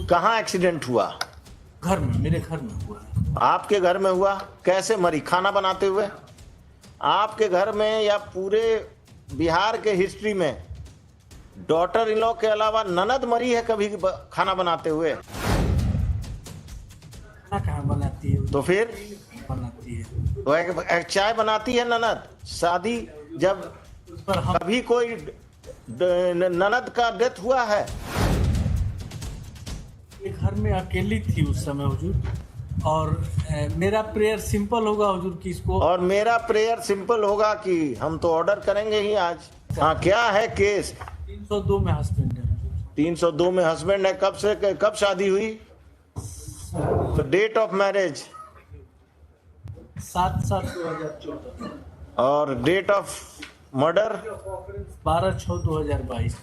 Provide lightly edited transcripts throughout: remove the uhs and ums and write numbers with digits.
कहाँ एक्सीडेंट हुआ? घर में, मेरे घर में हुआ है। आपके घर में हुआ? कैसे मरी? खाना बनाते हुए? आपके घर में या पूरे बिहार के हिस्ट्री में डॉटर इन लॉ के अलावा ननद मरी है कभी खाना बनाते हुए? खाना कहाँ बनाती है? तो फिर बनाती है। वो एक चाय बनाती है ननद। शादी जब उस पर हम कभी कोई ननद का डेथ हुआ है? ये घर में अकेली थी उस समय हुजूर, और मेरा प्रेयर सिंपल होगा हुजूर कि इसको, और मेरा प्रेयर सिंपल होगा कि हम तो ऑर्डर करेंगे ही आज। हाँ, क्या है केस? 302 में हस्बैंड है हुजूर। 302 में हस्बैंड है। कब शादी हुई? तो डेट ऑफ मैरिज 7/7/2014, और डेट ऑफ मर्डर 12/6/2022।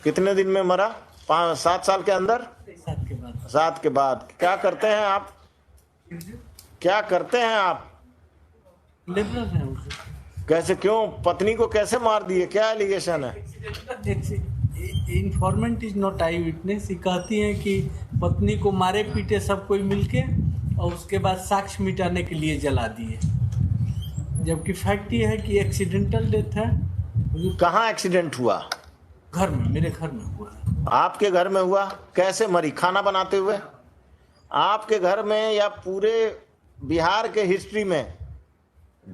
कितने दिन में मरा? 7 साल के अंदर? 7 के बाद 7 के बाद। क्या करते हैं आप? क्या करते हैं आप? लिबरल है हुजूर। कैसे, क्यों? पत्नी को कैसे मार दिए? क्या एलिगेशन है? Informant is not I witness. ये कहती हैं कि पत्नी को मारे पीटे सब कोई मिलके, और उसके बाद साक्ष्य मिटाने के लिए जला दिए, जबकि फैक्ट ये है कि एक्सीडेंटल डेथ है। कहाँ एक्सीडेंट हुआ? घर में, मेरे घर में हुआ है। आपके घर में हुआ? कैसे मरी? खाना बनाते हुए? आपके घर में या पूरे बिहार के हिस्ट्री में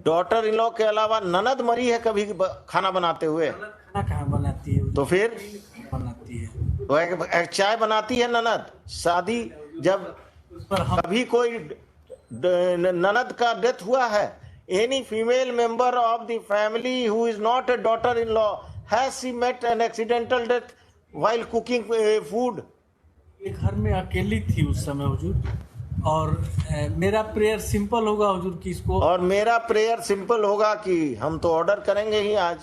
डॉटर इन लॉ के अलावा ननद मरी है कभी खाना बनाते हुए? खाना कहाँ बनाती है? तो फिर बनाती है। वो एक चाय बनाती है ननद। शादी जब उस पर हम कभी कोई ननद का डेथ हुआ है? Any female member of the family who is not a daughter in law has she met an accidental death while cooking food? ये घर में अकेली थी उस समय हुजूर, और मेरा प्रेयर सिंपल होगा हुजूर कि इसको, और मेरा प्रेयर सिंपल होगा कि हम तो ऑर्डर करेंगे ही आज।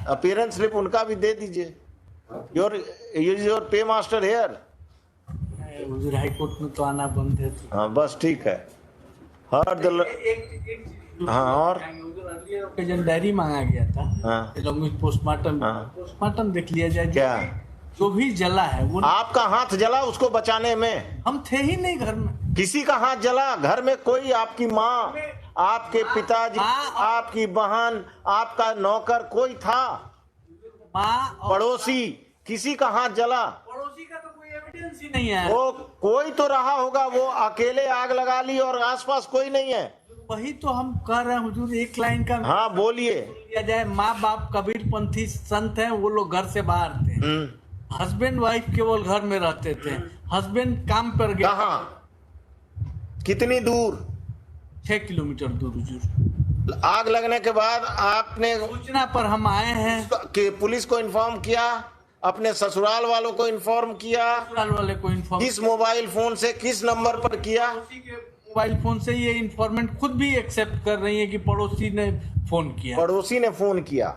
अपीयरेंस स्लिप उनका भी दे दीजिए। Your paymaster here. हुजूर हाई कोर्ट में तो आना बंद है तो। हाँ, बस ठीक है। हर द हाँ, और जन डायरी मांगा गया था। हाँ, पोस्टमार्टम हाँ। पोस्टमार्टम देख लिया जाए। क्या जो भी जला है वो आपका हाथ जला उसको बचाने में? हम थे ही नहीं घर में। किसी का हाथ जला? घर में कोई, आपकी माँ, आपके पिताजी, आपकी बहन, आपका नौकर कोई था? माँ और पड़ोसी, किसी का हाथ जला? पड़ोसी का तो कोई एविडेंस ही नहीं है। वो कोई तो रहा होगा। वो अकेले आग लगा ली और आसपास कोई नहीं है? वही तो हम कह रहे हैं हुजूर, एक लाइन का हाँ, बोलिए। दिया जाए। माँ बाप कबीरपंथी संत हैं, वो लोग घर से बाहर थे। हस्बैंड वाइफ केवल घर में रहते थे। हस्बैंड काम पर गया। कहाँ? कितनी दूर? 6 किलोमीटर दूर हुजूर। आग लगने के बाद आपने सूचना पर हम आए हैं। कि पुलिस को इन्फॉर्म किया? अपने ससुराल वालों को इन्फॉर्म किया? ससुराल वाले को इन्फॉर्म, किस मोबाइल फोन से, किस नंबर पर किया? पड़ोसी के मोबाइल फोन से। ये इन्फॉर्मेंट खुद भी एक्सेप्ट कर रही है कि पड़ोसी ने फोन किया। पड़ोसी ने फोन किया।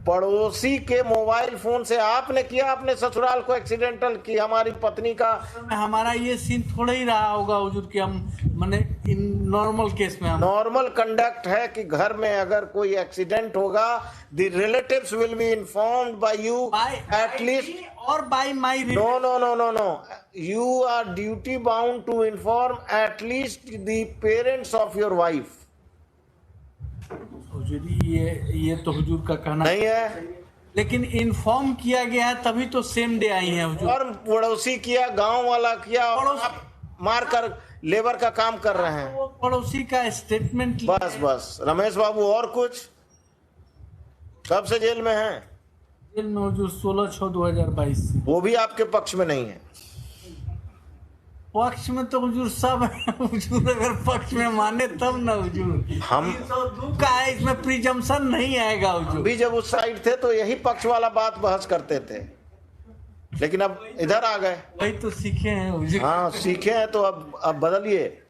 पड़ोसी के मोबाइल फोन से आपने किया अपने ससुराल को एक्सीडेंटल कि हमारी पत्नी का? हमारा ये सीन थोड़ा ही रहा होगा हुजूर कि हम माने इन नॉर्मल केस में हम नॉर्मल कंडक्ट है कि घर में अगर कोई एक्सीडेंट होगा, the relatives will be informed by you at least, और by my. No no no no no, you are duty bound to inform at least the parents of your wife. हुजूर ये तो हुजूर का कहना नहीं है? लेकिन इन्फॉर्म किया गया है तभी तो सेम डे आई है हुजूर। और पड़ोसी किया, गांव वाला किया, और आप मार कर लेबर का काम कर रहे हैं। वो पड़ोसी का स्टेटमेंट बस बस रमेश बाबू, और कुछ? कब से जेल में हैं? जेल में हुजूर 16/6/2022 से। वो भी आपके पक्ष में नहीं है? पक्ष में तो हुजूर सब है हुजूर, अगर पक्ष में माने तब ना हुजूर। हम 302 का है, इसमें प्रिजम्पशन नहीं आएगा हुजूर। भी जब उस साइड थे तो यही पक्ष वाला बात बहस करते थे, लेकिन अब इधर आ गए। वही तो सीखे हैं हुजूर। हाँ, सीखे हैं तो अब बदलिए।